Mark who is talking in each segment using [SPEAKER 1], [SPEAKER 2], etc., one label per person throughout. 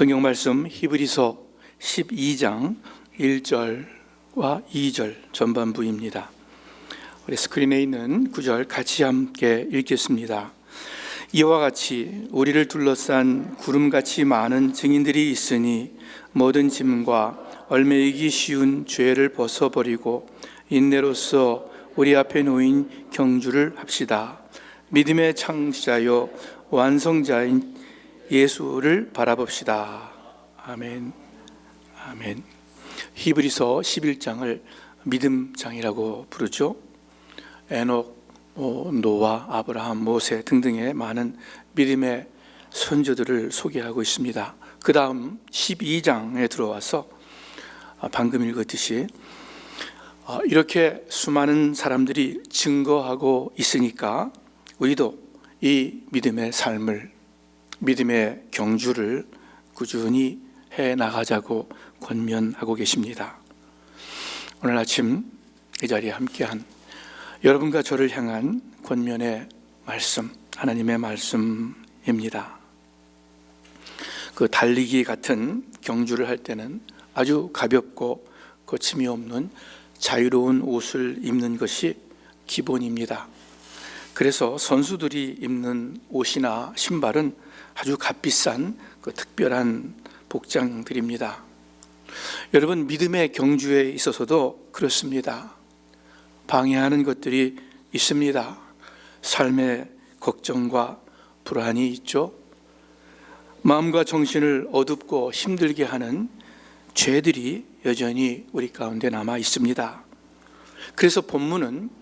[SPEAKER 1] 성경 말씀 히브리서 12장 1절과 2절 전반부입니다. 우리 스크린에 있는 구절 같이 함께 읽겠습니다. 이와 같이 우리를 둘러싼 구름같이 많은 증인들이 있으니 모든 짐과 얽매이기 쉬운 죄를 벗어버리고 인내로써 우리 앞에 놓인 경주를 합시다. 믿음의 창시자요 완성자인 예수를 바라봅시다. 아멘. 아멘. 히브리서 11장을 믿음장이라고 부르죠. 에녹, 노아, 아브라함, 모세 등등의 많은 믿음의 선조들을 소개하고 있습니다. 그 다음 12장에 들어와서 방금 읽었듯이 이렇게 수많은 사람들이 증거하고 있으니까 우리도 이 믿음의 삶을, 믿음의 경주를 꾸준히 해 나가자고 권면하고 계십니다. 오늘 아침 이 자리에 함께한 여러분과 저를 향한 권면의 말씀, 하나님의 말씀입니다. 그 달리기 같은 경주를 할 때는 아주 가볍고 거침이 없는 자유로운 옷을 입는 것이 기본입니다. 그래서 선수들이 입는 옷이나 신발은 아주 값비싼 그 특별한 복장들입니다. 여러분, 믿음의 경주에 있어서도 그렇습니다. 방해하는 것들이 있습니다. 삶의 걱정과 불안이 있죠. 마음과 정신을 어둡고 힘들게 하는 죄들이 여전히 우리 가운데 남아 있습니다. 그래서 본문은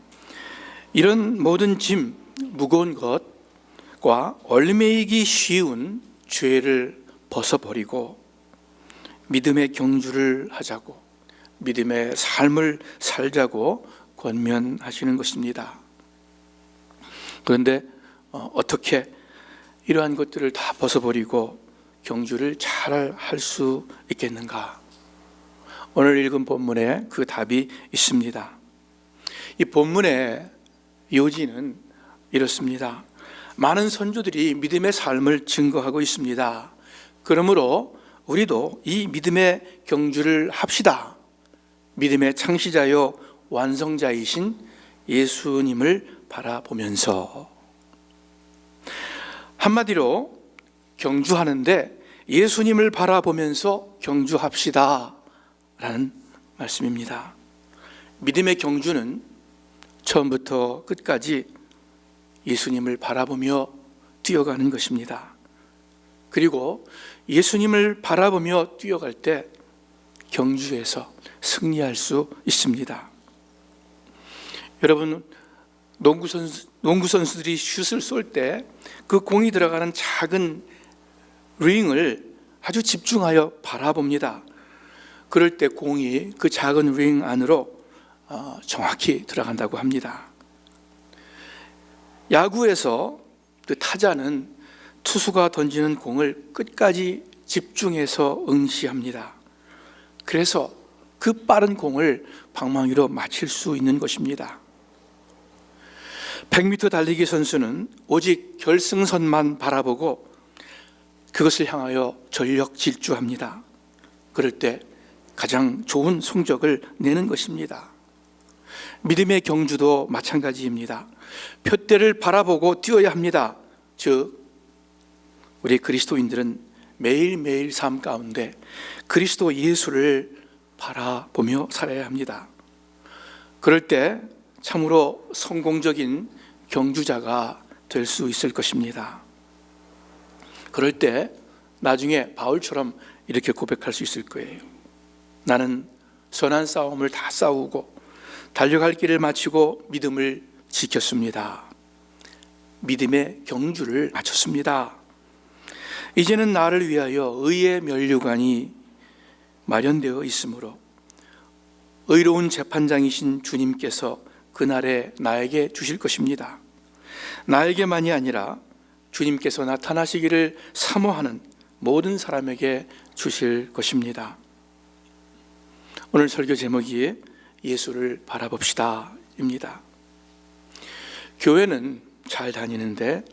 [SPEAKER 1] 이런 모든 짐, 무거운 것과 얽매이기 쉬운 죄를 벗어버리고 믿음의 경주를 하자고, 믿음의 삶을 살자고 권면하시는 것입니다. 그런데 어떻게 이러한 것들을 다 벗어버리고 경주를 잘 할 수 있겠는가? 오늘 읽은 본문에 그 답이 있습니다. 이 본문의 요지는 이렇습니다. 많은 선조들이 믿음의 삶을 증거하고 있습니다. 그러므로 우리도 이 믿음의 경주를 합시다. 믿음의 창시자요 완성자이신 예수님을 바라보면서, 한마디로 경주하는데 예수님을 바라보면서 경주합시다 라는 말씀입니다. 믿음의 경주는 처음부터 끝까지 예수님을 바라보며 뛰어가는 것입니다. 그리고 예수님을 바라보며 뛰어갈 때 경주에서 승리할 수 있습니다. 여러분, 농구 선수들이 슛을 쏠 때 그 공이 들어가는 작은 링을 아주 집중하여 바라봅니다. 그럴 때 공이 그 작은 링 안으로 정확히 들어간다고 합니다. 야구에서 그 타자는 투수가 던지는 공을 끝까지 집중해서 응시합니다. 그래서 그 빠른 공을 방망이로 맞힐 수 있는 것입니다. 100m 달리기 선수는 오직 결승선만 바라보고 그것을 향하여 전력 질주합니다. 그럴 때 가장 좋은 성적을 내는 것입니다. 믿음의 경주도 마찬가지입니다. 표대를 바라보고 뛰어야 합니다. 즉, 우리 그리스도인들은 매일매일 삶 가운데 그리스도 예수를 바라보며 살아야 합니다. 그럴 때 참으로 성공적인 경주자가 될 수 있을 것입니다. 그럴 때 나중에 바울처럼 이렇게 고백할 수 있을 거예요. 나는 선한 싸움을 다 싸우고 달려갈 길을 마치고 믿음을 지켰습니다. 믿음의 경주를 마쳤습니다. 이제는 나를 위하여 의의 면류관이 마련되어 있으므로 의로운 재판장이신 주님께서 그날에 나에게 주실 것입니다. 나에게만이 아니라 주님께서 나타나시기를 사모하는 모든 사람에게 주실 것입니다. 오늘 설교 제목이 예수를 바라봅시다 입니다. 교회는 잘 다니는데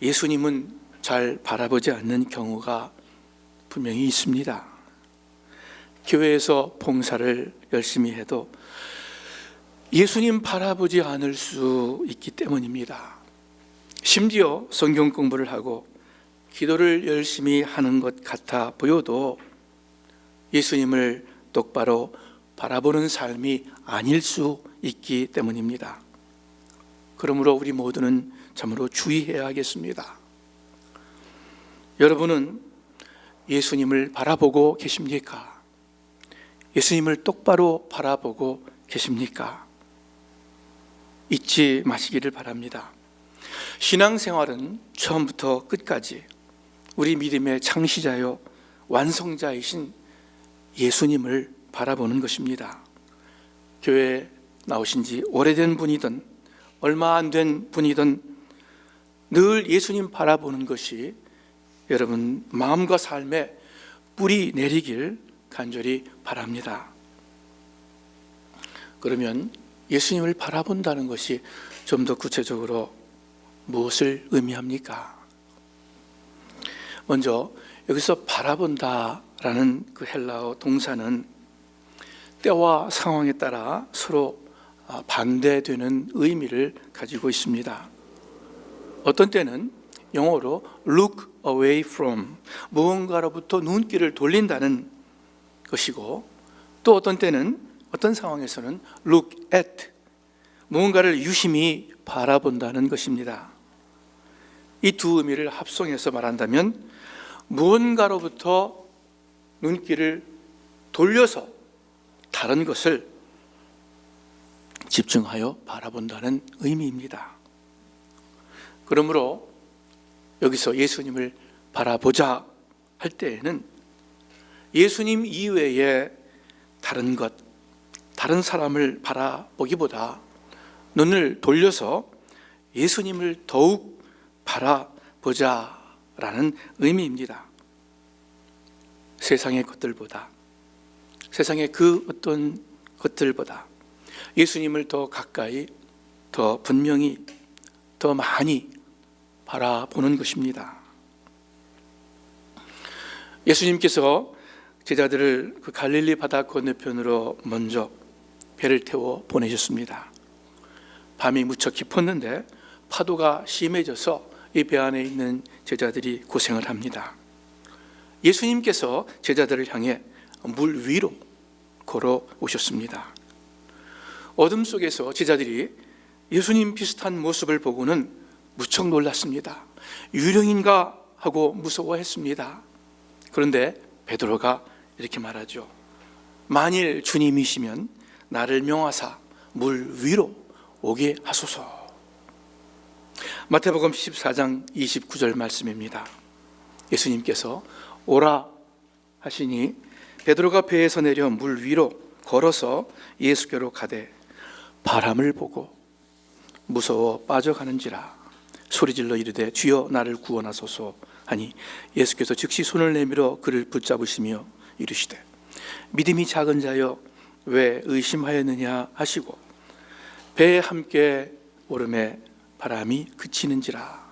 [SPEAKER 1] 예수님은 잘 바라보지 않는 경우가 분명히 있습니다. 교회에서 봉사를 열심히 해도 예수님 바라보지 않을 수 있기 때문입니다. 심지어 성경 공부를 하고 기도를 열심히 하는 것 같아 보여도 예수님을 똑바로 바라보는 삶이 아닐 수 있기 때문입니다. 그러므로 우리 모두는 참으로 주의해야 하겠습니다. 여러분은 예수님을 바라보고 계십니까? 예수님을 똑바로 바라보고 계십니까? 잊지 마시기를 바랍니다. 신앙생활은 처음부터 끝까지 우리 믿음의 창시자요 완성자이신 예수님을 바라보는 것입니다. 교회에 나오신 지 오래된 분이든 얼마 안 된 분이든 늘 예수님 바라보는 것이 여러분 마음과 삶에 뿌리 내리길 간절히 바랍니다. 그러면 예수님을 바라본다는 것이 좀 더 구체적으로 무엇을 의미합니까? 먼저 여기서 바라본다라는 그 헬라어 동사는 때와 상황에 따라 서로 반대되는 의미를 가지고 있습니다. 어떤 때는 영어로 look away from, 무언가로부터 눈길을 돌린다는 것이고, 또 어떤 때는 어떤 상황에서는 look at, 무언가를 유심히 바라본다는 것입니다. 이 두 의미를 합성해서 말한다면 무언가로부터 눈길을 돌려서 다른 것을 집중하여 바라본다는 의미입니다. 그러므로 여기서 예수님을 바라보자 할 때에는 예수님 이외에 다른 것, 다른 사람을 바라보기보다 눈을 돌려서 예수님을 더욱 바라보자라는 의미입니다. 세상의 것들보다, 세상의 그 어떤 것들보다 예수님을 더 가까이, 더 분명히, 더 많이 바라보는 것입니다. 예수님께서 제자들을 그 갈릴리 바다 건너편으로 먼저 배를 태워 보내셨습니다. 밤이 무척 깊었는데 파도가 심해져서 이 배 안에 있는 제자들이 고생을 합니다. 예수님께서 제자들을 향해 물 위로 걸어오셨습니다. 어둠 속에서 제자들이 예수님 비슷한 모습을 보고는 무척 놀랐습니다. 유령인가 하고 무서워했습니다. 그런데 베드로가 이렇게 말하죠. 만일 주님이시면 나를 명하사 물 위로 오게 하소서. 마태복음 14장 29절 말씀입니다. 예수님께서 오라 하시니 베드로가 배에서 내려 물 위로 걸어서 예수께로 가되 바람을 보고 무서워 빠져가는지라 소리질러 이르되 주여 나를 구원하소서 하니 예수께서 즉시 손을 내밀어 그를 붙잡으시며 이르시되 믿음이 작은 자여 왜 의심하였느냐 하시고 배에 함께 오름에 바람이 그치는지라.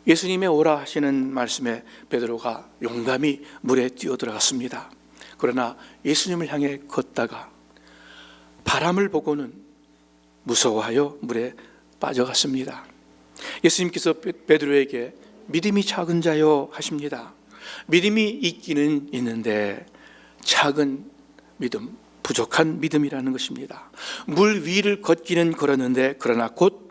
[SPEAKER 1] 예수님의 오라 하시는 말씀에 베드로가 용감히 물에 뛰어들어갔습니다. 그러나 예수님을 향해 걷다가 바람을 보고는 무서워하여 물에 빠져갔습니다. 예수님께서 베드로에게 믿음이 작은 자여 하십니다. 믿음이 있기는 있는데 작은 믿음, 부족한 믿음이라는 것입니다. 물 위를 걷기는 걸었는데 그러나 곧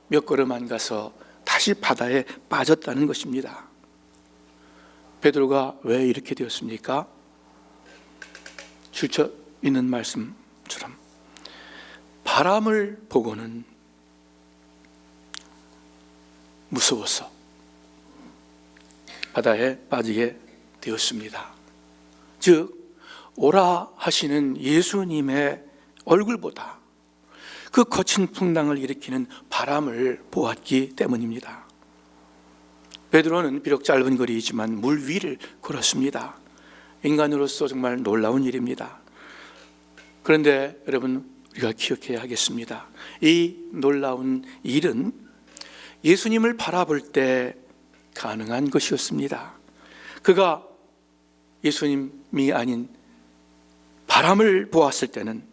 [SPEAKER 1] 몇 걸음 안 가서 다시 바다에 빠졌다는 것입니다. 베드로가 왜 이렇게 되었습니까? 줄쳐 있는 말씀처럼 바람을 보고는 무서워서 바다에 빠지게 되었습니다. 즉 오라 하시는 예수님의 얼굴보다 그 거친 풍랑을 일으키는 바람을 보았기 때문입니다. 베드로는 비록 짧은 거리이지만 물 위를 걸었습니다. 인간으로서 정말 놀라운 일입니다. 그런데 여러분 우리가 기억해야 하겠습니다. 이 놀라운 일은 예수님을 바라볼 때 가능한 것이었습니다. 그가 예수님이 아닌 바람을 보았을 때는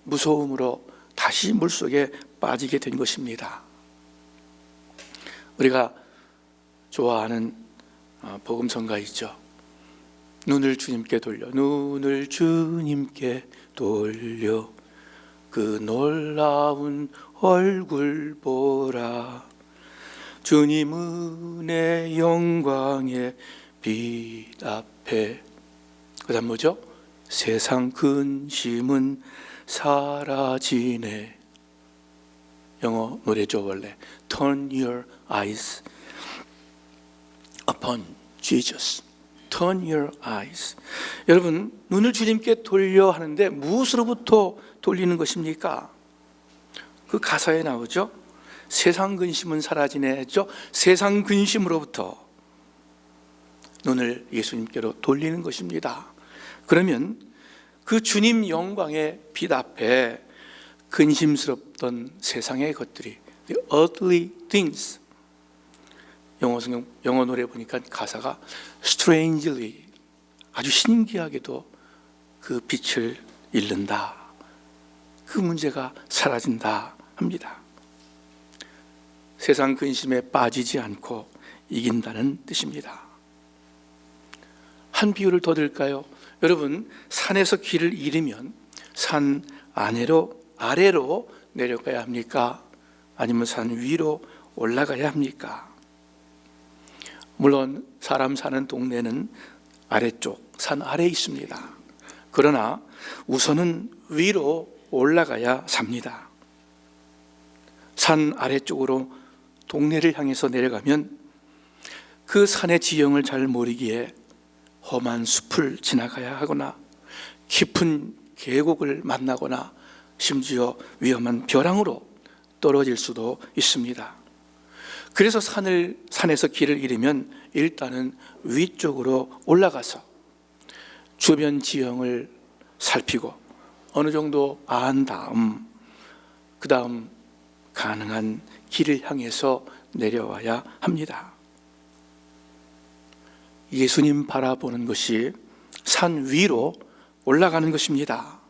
[SPEAKER 1] 무서움으로 다시 물속에 빠지게 된 것입니다. 우리가 좋아하는 복음성가 있죠. 눈을 주님께 돌려, 눈을 주님께 돌려 그 놀라운 얼굴 보라. 주님 은혜 영광의 빛 앞에. 그 다음 뭐죠? 세상 근심은 사라지네. 영어 노래죠 원래. Turn your eyes upon Jesus. Turn your eyes. 여러분, 눈을 주님께 돌려 하는데 무엇으로부터 돌리는 것입니까? 그 가사에 나오죠. 세상 근심은 사라지네 했죠. 세상 근심으로부터 눈을 예수님께로 돌리는 것입니다. 그러면 그 주님 영광의 빛 앞에 근심스럽던 세상의 것들이 the earthly things, 영어 노래 보니까 가사가 strangely, 아주 신기하게도 그 빛을 잃는다. 그 문제가 사라진다 합니다. 세상 근심에 빠지지 않고 이긴다는 뜻입니다. 한 비유를 더 들까요? 여러분, 산에서 길을 잃으면 산 아래로 내려가야 합니까? 아니면 산 위로 올라가야 합니까? 물론 사람 사는 동네는 아래쪽, 산 아래에 있습니다. 그러나 우선은 위로 올라가야 삽니다. 산 아래쪽으로 동네를 향해서 내려가면 그 산의 지형을 잘 모르기에 험한 숲을 지나가야 하거나 깊은 계곡을 만나거나 심지어 위험한 벼랑으로 떨어질 수도 있습니다. 그래서 산에서 길을 잃으면 일단은 위쪽으로 올라가서 주변 지형을 살피고 어느 정도 안 다음 그 다음 가능한 길을 향해서 내려와야 합니다. 예수님 바라보는 것이 산 위로 올라가는 것입니다.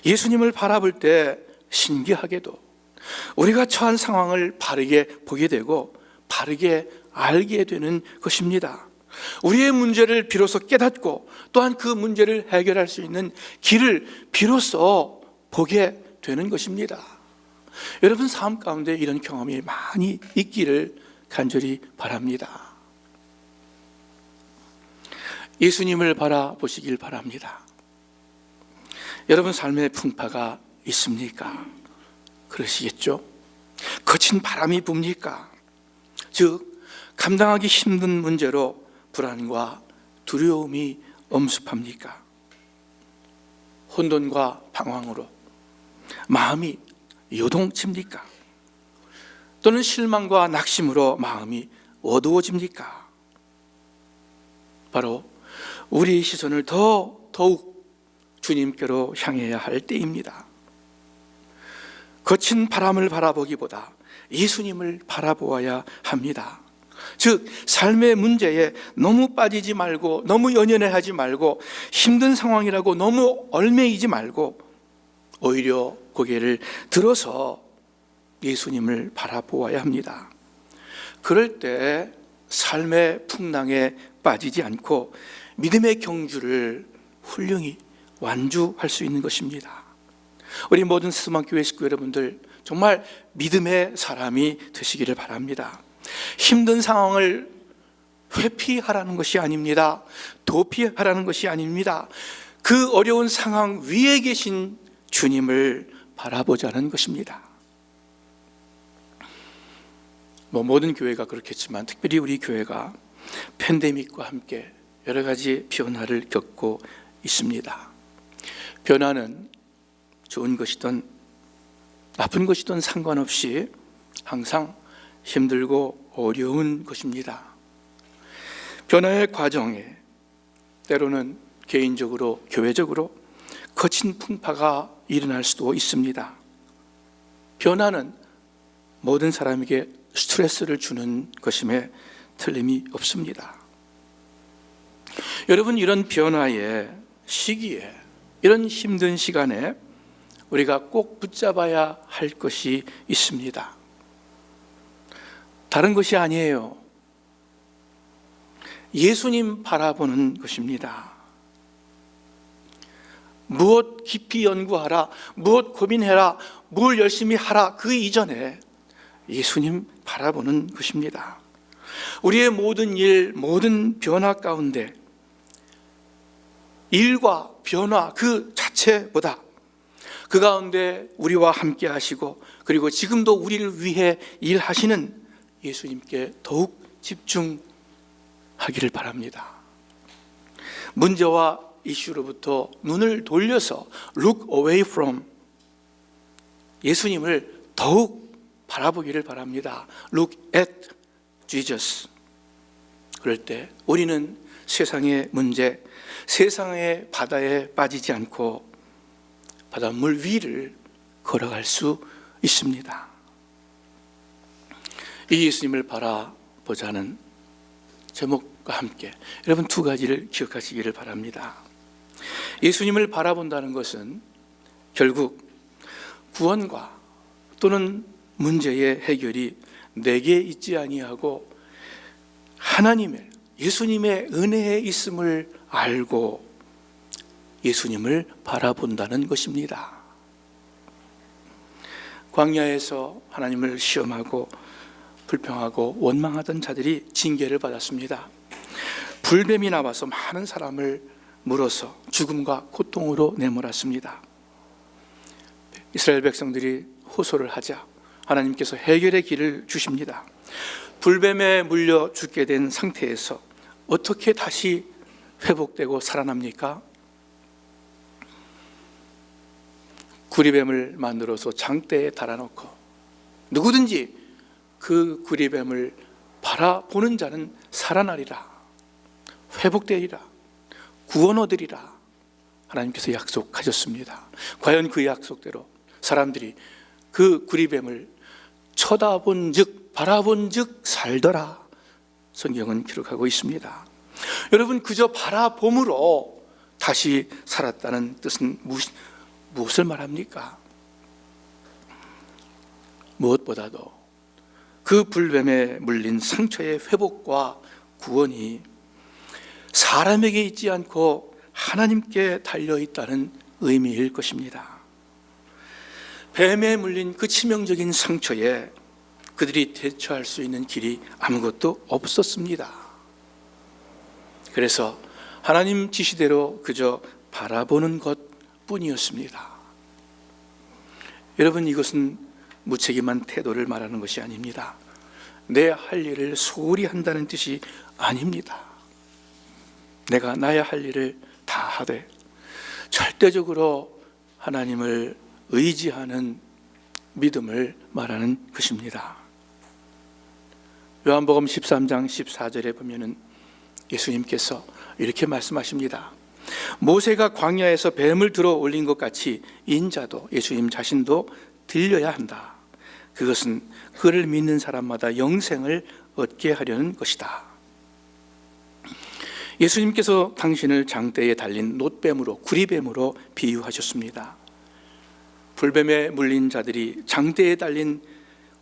[SPEAKER 1] 예수님을 바라볼 때 신기하게도 우리가 처한 상황을 바르게 보게 되고 바르게 알게 되는 것입니다. 우리의 문제를 비로소 깨닫고 또한 그 문제를 해결할 수 있는 길을 비로소 보게 되는 것입니다. 여러분 삶 가운데 이런 경험이 많이 있기를 간절히 바랍니다. 예수님을 바라보시길 바랍니다. 여러분 삶의 풍파가 있습니까? 그러시겠죠? 거친 바람이 붑니까? 즉 감당하기 힘든 문제로 불안과 두려움이 엄습합니까? 혼돈과 방황으로 마음이 요동칩니까? 또는 실망과 낙심으로 마음이 어두워집니까? 바로 우리의 시선을 더욱 주님께로 향해야 할 때입니다. 거친 바람을 바라보기보다 예수님을 바라보아야 합니다. 즉 삶의 문제에 너무 빠지지 말고 너무 연연해하지 말고 힘든 상황이라고 너무 얽매이지 말고 오히려 고개를 들어서 예수님을 바라보아야 합니다. 그럴 때 삶의 풍랑에 빠지지 않고 믿음의 경주를 훌륭히 완주할 수 있는 것입니다. 우리 모든 스스만교회 식구 여러분들 정말 믿음의 사람이 되시기를 바랍니다. 힘든 상황을 회피하라는 것이 아닙니다. 도피하라는 것이 아닙니다. 그 어려운 상황 위에 계신 주님을 바라보자는 것입니다. 모든 교회가 그렇겠지만 특별히 우리 교회가 팬데믹과 함께 여러 가지 변화를 겪고 있습니다. 변화는 좋은 것이든 나쁜 것이든 상관없이 항상 힘들고 어려운 것입니다. 변화의 과정에 때로는 개인적으로, 교회적으로 거친 풍파가 일어날 수도 있습니다. 변화는 모든 사람에게 스트레스를 주는 것임에 틀림이 없습니다. 여러분, 이런 변화의 시기에, 이런 힘든 시간에 우리가 꼭 붙잡아야 할 것이 있습니다. 다른 것이 아니에요. 예수님 바라보는 것입니다. 무엇 깊이 연구하라, 무엇 고민해라, 뭘 열심히 하라, 그 이전에 예수님 바라보는 것입니다. 우리의 모든 일, 모든 변화 가운데 일과 변화 그 자체보다 그 가운데 우리와 함께 하시고, 그리고 지금도 우리를 위해 일하시는 예수님께 더욱 집중하기를 바랍니다. 문제와 이슈로부터 눈을 돌려서 look away from 예수님을 더욱 바라보기를 바랍니다. Look at Jesus. 그럴 때 우리는 세상의 문제, 세상의 바다에 빠지지 않고 바닷물 위를 걸어갈 수 있습니다. 이 예수님을 바라보자는 제목과 함께 여러분 두 가지를 기억하시기를 바랍니다. 예수님을 바라본다는 것은 결국 구원과 또는 문제의 해결이 내게 있지 아니하고 하나님의, 예수님의 은혜에 있음을 알고 예수님을 바라본다는 것입니다. 광야에서 하나님을 시험하고 불평하고 원망하던 자들이 징계를 받았습니다. 불뱀이 나와서 많은 사람을 물어서 죽음과 고통으로 내몰았습니다. 이스라엘 백성들이 호소를 하자 하나님께서 해결의 길을 주십니다. 불뱀에 물려 죽게 된 상태에서 어떻게 다시 회복되고 살아납니까? 구리뱀을 만들어서 장대에 달아놓고 누구든지 그 구리뱀을 바라보는 자는 살아나리라, 회복되리라, 구원 얻으리라 하나님께서 약속하셨습니다. 과연 그 약속대로 사람들이 그 구리뱀을 쳐다본 즉, 바라본 즉 살더라 성경은 기록하고 있습니다. 여러분, 그저 바라봄으로 다시 살았다는 뜻은 무엇을 말합니까? 무엇보다도 그 불뱀에 물린 상처의 회복과 구원이 사람에게 있지 않고 하나님께 달려있다는 의미일 것입니다. 뱀에 물린 그 치명적인 상처에 그들이 대처할 수 있는 길이 아무것도 없었습니다. 그래서 하나님 지시대로 그저 바라보는 것뿐이었습니다. 여러분, 이것은 무책임한 태도를 말하는 것이 아닙니다. 내 할 일을 소홀히 한다는 뜻이 아닙니다. 내가 나의 할 일을 다 하되 절대적으로 하나님을 의지하는 믿음을 말하는 것입니다. 요한복음 13장 14절에 보면은 예수님께서 이렇게 말씀하십니다. 모세가 광야에서 뱀을 들어 올린 것 같이 인자도, 예수님 자신도 들려야 한다. 그것은 그를 믿는 사람마다 영생을 얻게 하려는 것이다. 예수님께서 당신을 장대에 달린 놋뱀으로, 구리뱀으로 비유하셨습니다. 불뱀에 물린 자들이 장대에 달린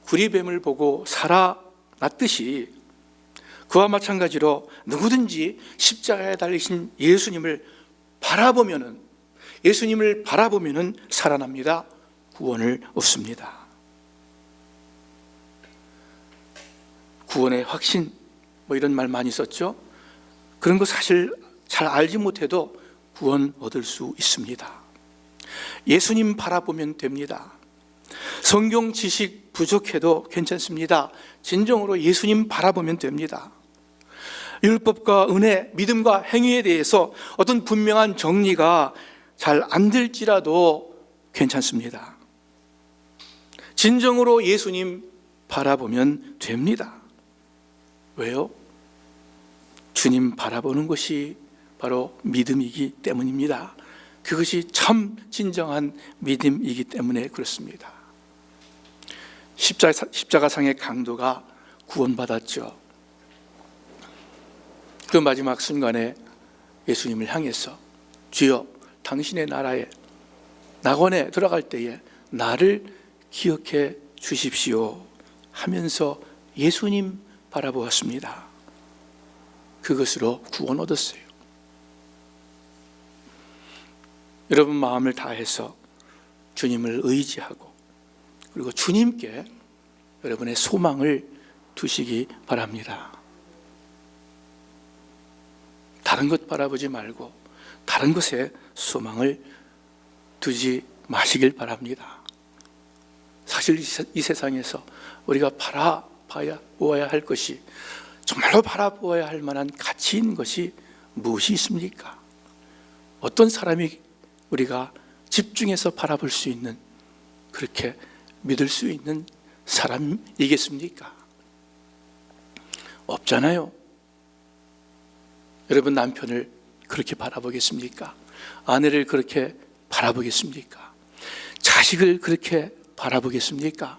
[SPEAKER 1] 구리뱀을 보고 살아났듯이 그와 마찬가지로 누구든지 십자가에 달리신 예수님을 바라보면은, 예수님을 바라보면은 살아납니다. 구원을 얻습니다. 구원의 확신, 이런 말 많이 썼죠. 그런 거 사실 잘 알지 못해도 구원 얻을 수 있습니다. 예수님 바라보면 됩니다. 성경 지식 부족해도 괜찮습니다. 진정으로 예수님 바라보면 됩니다. 율법과 은혜, 믿음과 행위에 대해서 어떤 분명한 정리가 잘 안 될지라도 괜찮습니다. 진정으로 예수님 바라보면 됩니다. 왜요? 주님 바라보는 것이 바로 믿음이기 때문입니다. 그것이 참 진정한 믿음이기 때문에 그렇습니다. 십자가상의 강도가 구원받았죠. 그 마지막 순간에 예수님을 향해서 주여 당신의 나라에 낙원에 들어갈 때에 나를 기억해 주십시오 하면서 예수님 바라보았습니다. 그것으로 구원 얻었어요. 여러분 마음을 다해서 주님을 의지하고 그리고 주님께 여러분의 소망을 두시기 바랍니다. 다른 것 바라보지 말고 다른 것에 소망을 두지 마시길 바랍니다. 사실 이 세상에서 우리가 바라보아야 할 것이, 정말로 바라보아야 할 만한 가치 있는 것이 무엇이 있습니까? 어떤 사람이 우리가 집중해서 바라볼 수 있는, 그렇게 믿을 수 있는 사람이겠습니까? 없잖아요. 여러분 남편을 그렇게 바라보겠습니까? 아내를 그렇게 바라보겠습니까? 자식을 그렇게 바라보겠습니까?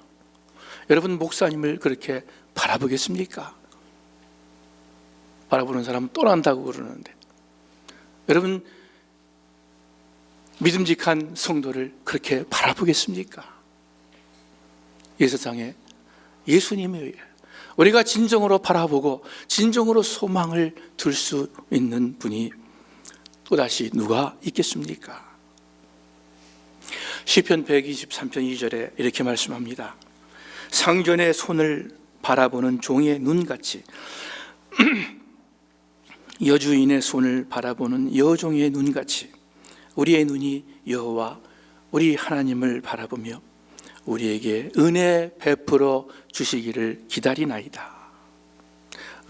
[SPEAKER 1] 여러분 목사님을 그렇게 바라보겠습니까? 바라보는 사람은 또 난다고 그러는데, 여러분 믿음직한 성도를 그렇게 바라보겠습니까? 이 세상에 예수님이에요. 우리가 진정으로 바라보고 진정으로 소망을 둘 수 있는 분이 또다시 누가 있겠습니까? 시편 123편 2절에 이렇게 말씀합니다. 상전의 손을 바라보는 종의 눈같이 여주인의 손을 바라보는 여종의 눈같이 우리의 눈이 여호와 우리 하나님을 바라보며 우리에게 은혜 베풀어 주시기를 기다리나이다.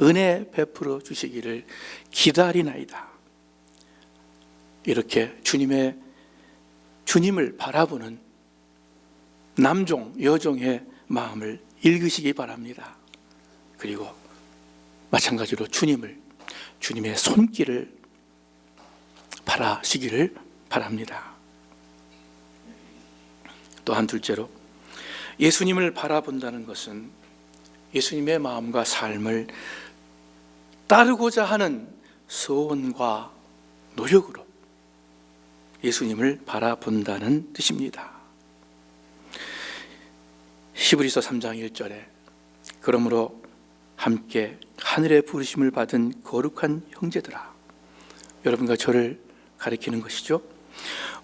[SPEAKER 1] 은혜 베풀어 주시기를 기다리나이다. 이렇게 주님을 바라보는 남종, 여종의 마음을 읽으시기 바랍니다. 그리고 마찬가지로 주님의 손길을 바라시기를 바랍니다. 또한 둘째로, 예수님을 바라본다는 것은 예수님의 마음과 삶을 따르고자 하는 소원과 노력으로 예수님을 바라본다는 뜻입니다. 히브리서 3장 1절에 그러므로 함께 하늘의 부르심을 받은 거룩한 형제들아, 여러분과 저를 가리키는 것이죠.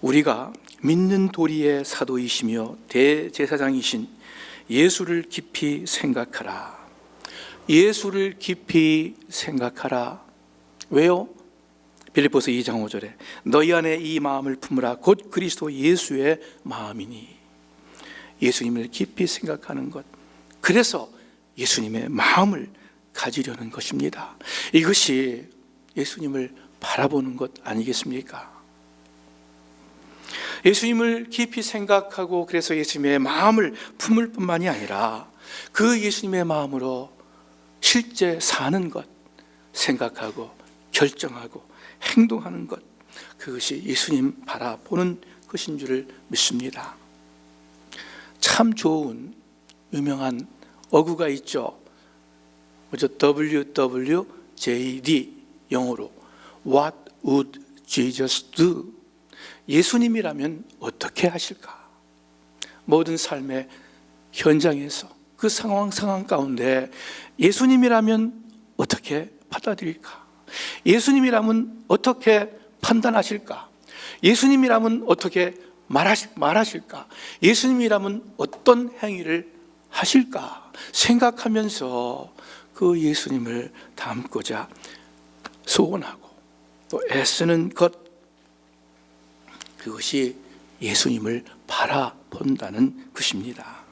[SPEAKER 1] 우리가 믿는 도리의 사도이시며 대제사장이신 예수를 깊이 생각하라. 예수를 깊이 생각하라. 왜요? 빌립보서 2장 5절에 너희 안에 이 마음을 품으라. 곧 그리스도 예수의 마음이니. 예수님을 깊이 생각하는 것, 그래서 예수님의 마음을 가지려는 것입니다. 이것이 예수님을 바라보는 것 아니겠습니까? 예수님을 깊이 생각하고 그래서 예수님의 마음을 품을 뿐만이 아니라 그 예수님의 마음으로 실제 사는 것, 생각하고 결정하고 행동하는 것, 그것이 예수님 바라보는 것인 줄을 믿습니다. 참 좋은 유명한 어구가 있죠. 먼저 WWJD, 영어로 What would Jesus do? 예수님이라면 어떻게 하실까? 모든 삶의 현장에서 그 상황 가운데 예수님이라면 어떻게 받아들일까? 예수님이라면 어떻게 판단하실까? 예수님이라면 어떻게 말하실까? 예수님이라면 어떤 행위를 하실까? 생각하면서 그 예수님을 닮고자 소원하고 또 애쓰는 것, 그것이 예수님을 바라본다는 것입니다.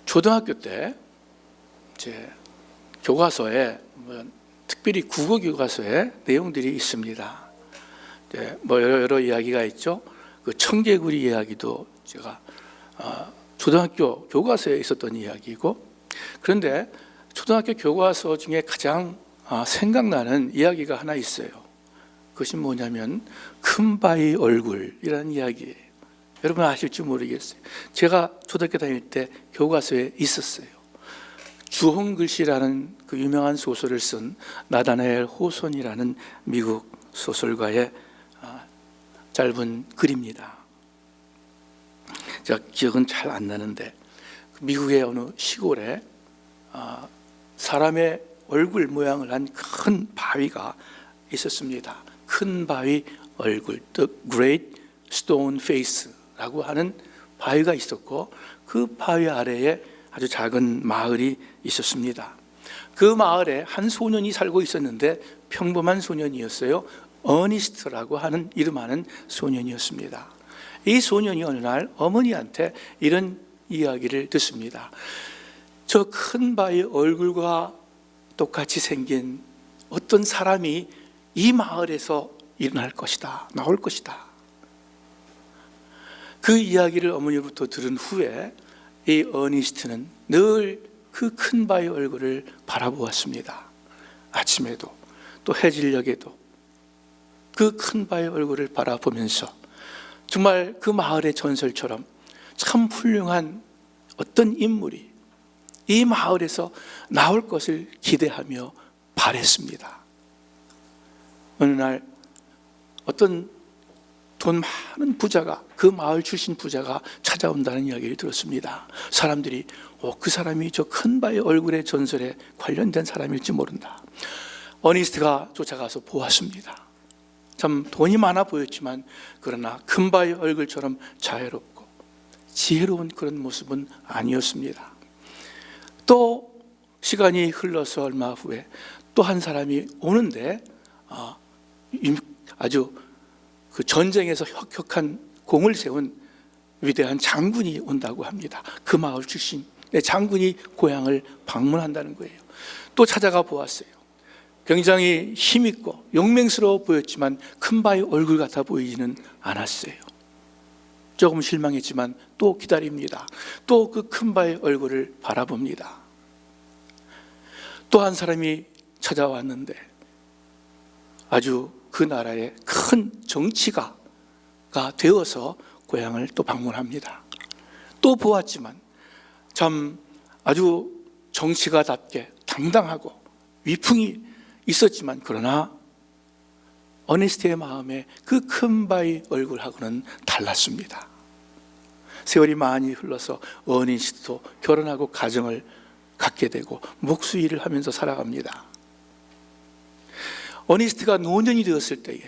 [SPEAKER 1] 초등학교 때 제 교과서에 특별히 국어 교과서에 내용들이 있습니다. 여러 이야기가 있죠. 그 청개구리 이야기도 제가 초등학교 교과서에 있었던 이야기고, 그런데 초등학교 교과서 중에 가장 생각나는 이야기가 하나 있어요. 그것이 뭐냐면 큰바위 얼굴이라는 이야기예요. 여러분 아실지 모르겠어요. 제가 초등학교 다닐 때 교과서에 있었어요. 주홍글씨라는 그 유명한 소설을 쓴 나다나엘 호손이라는 미국 소설가의 짧은 글입니다. 제가 기억은 잘 안 나는데 미국의 어느 시골에 사람의 얼굴 모양을 한 큰 바위가 있었습니다. 큰 바위 얼굴, The Great Stone Face라고 하는 바위가 있었고, 그 바위 아래에 아주 작은 마을이 있었습니다. 그 마을에 한 소년이 살고 있었는데 평범한 소년이었어요. 어니스트라고 하는 이름하는 소년이었습니다. 이 소년이 어느 날 어머니한테 이런 이야기를 듣습니다. 저 큰 바위 얼굴과 똑같이 생긴 어떤 사람이 이 마을에서 일어날 것이다, 나올 것이다. 그 이야기를 어머니로부터 들은 후에 이 어니스트는 늘 그 큰 바위 얼굴을 바라보았습니다. 아침에도 또 해질녘에도 그 큰 바위 얼굴을 바라보면서 정말 그 마을의 전설처럼 참 훌륭한 어떤 인물이 이 마을에서 나올 것을 기대하며 바랬습니다. 어느 날 어떤 돈 많은 부자가, 그 마을 출신 부자가 찾아온다는 이야기를 들었습니다. 사람들이 그 사람이 저 큰 바위 얼굴의 전설에 관련된 사람일지 모른다. 어니스트가 쫓아가서 보았습니다. 참 돈이 많아 보였지만 그러나 큰 바위 얼굴처럼 자애롭고 지혜로운 그런 모습은 아니었습니다. 또 시간이 흘러서 얼마 후에 또 한 사람이 오는데 아주 그 전쟁에서 혁혁한 공을 세운 위대한 장군이 온다고 합니다. 그 마을 출신의 장군이 고향을 방문한다는 거예요. 또 찾아가 보았어요. 굉장히 힘있고 용맹스러워 보였지만 큰 바위 얼굴 같아 보이지는 않았어요. 조금 실망했지만 또 기다립니다. 또 그 큰 바위 얼굴을 바라봅니다. 또 한 사람이 찾아왔는데 아주 그 나라의 큰 정치가가 되어서 고향을 또 방문합니다. 또 보았지만 참 아주 정치가답게 당당하고 위풍이 있었지만 그러나 어니스트의 마음에 그 큰 바위 얼굴하고는 달랐습니다. 세월이 많이 흘러서 어니스트도 결혼하고 가정을 갖게 되고 목수일을 하면서 살아갑니다. 어니스트가 노년이 되었을 때에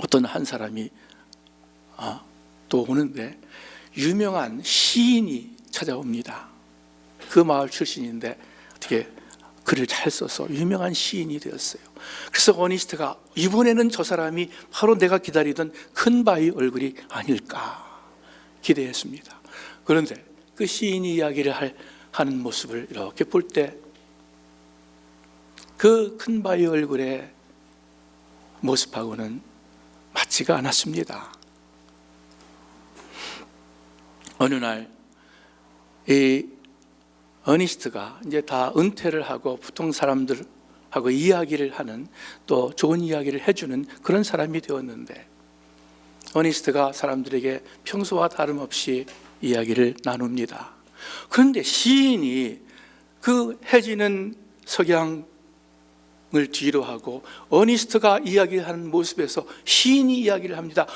[SPEAKER 1] 어떤 한 사람이 또 오는데 유명한 시인이 찾아옵니다. 그 마을 출신인데 어떻게 글을 잘 써서 유명한 시인이 되었어요. 그래서 어니스트가 이번에는 저 사람이 바로 내가 기다리던 큰 바위 얼굴이 아닐까 기대했습니다. 그런데 그 시인이 이야기를 하는 모습을 이렇게 볼 때 그 큰 바위 얼굴의 모습하고는 맞지가 않았습니다. 어느 날 이 어니스트가 이제 다 은퇴를 하고 보통 사람들하고 이야기를 하는, 또 좋은 이야기를 해주는 그런 사람이 되었는데, 어니스트가 사람들에게 평소와 다름없이 이야기를 나눕니다. 그런데 시인이 그 해지는 석양을 뒤로 하고 어니스트가 이야기하는 모습에서 시인이 이야기를 합니다.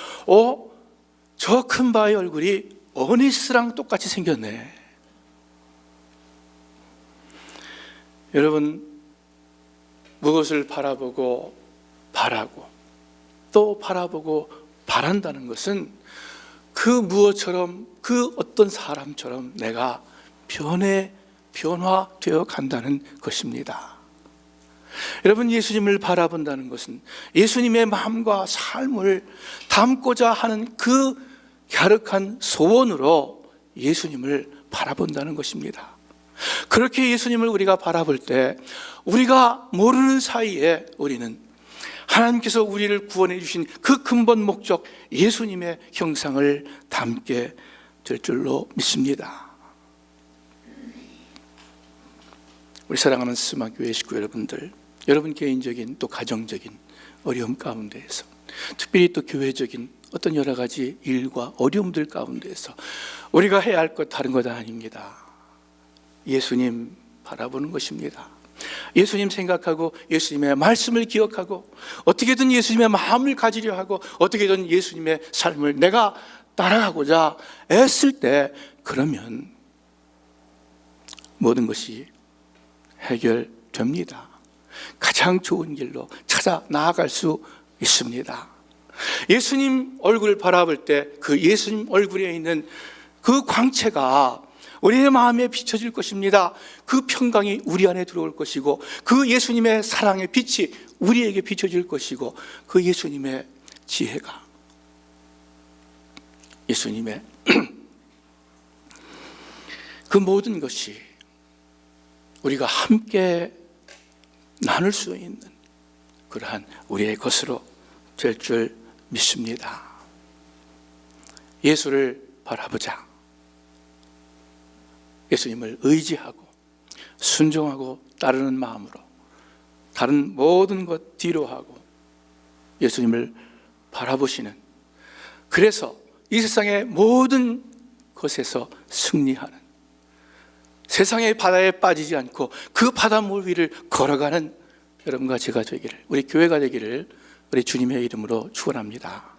[SPEAKER 1] 저 큰 바위 얼굴이 어니스트랑 똑같이 생겼네. 여러분, 무엇을 바라보고 바라고 또 바라보고 바란다는 것은 그 무엇처럼, 그 어떤 사람처럼 내가 변화되어 간다는 것입니다. 여러분, 예수님을 바라본다는 것은 예수님의 마음과 삶을 담고자 하는 그 갸륵한 소원으로 예수님을 바라본다는 것입니다. 그렇게 예수님을 우리가 바라볼 때 우리가 모르는 사이에 우리는 하나님께서 우리를 구원해 주신 그 근본 목적 예수님의 형상을 담게 될 줄로 믿습니다. 우리 사랑하는 스마교회 식구 여러분들, 여러분 개인적인 또 가정적인 어려움 가운데에서, 특별히 또 교회적인 어떤 여러 가지 일과 어려움들 가운데에서 우리가 해야 할 것 다른 것 아닙니다. 예수님 바라보는 것입니다. 예수님 생각하고 예수님의 말씀을 기억하고 어떻게든 예수님의 마음을 가지려 하고 어떻게든 예수님의 삶을 내가 따라가고자 애쓸 때, 그러면 모든 것이 해결됩니다. 가장 좋은 길로 찾아 나아갈 수 있습니다. 예수님 얼굴을 바라볼 때 그 예수님 얼굴에 있는 그 광채가 우리의 마음에 비춰질 것입니다. 그 평강이 우리 안에 들어올 것이고, 그 예수님의 사랑의 빛이 우리에게 비춰질 것이고, 그 예수님의 지혜가, 예수님의 그 모든 것이 우리가 함께 나눌 수 있는 그러한 우리의 것으로 될 줄 믿습니다. 예수를 바라보자. 예수님을 의지하고 순종하고 따르는 마음으로 다른 모든 것 뒤로 하고 예수님을 바라보시는, 그래서 이 세상의 모든 것에서 승리하는, 세상의 바다에 빠지지 않고 그 바닷물 위를 걸어가는 여러분과 제가 되기를, 우리 교회가 되기를 우리 주님의 이름으로 축원합니다.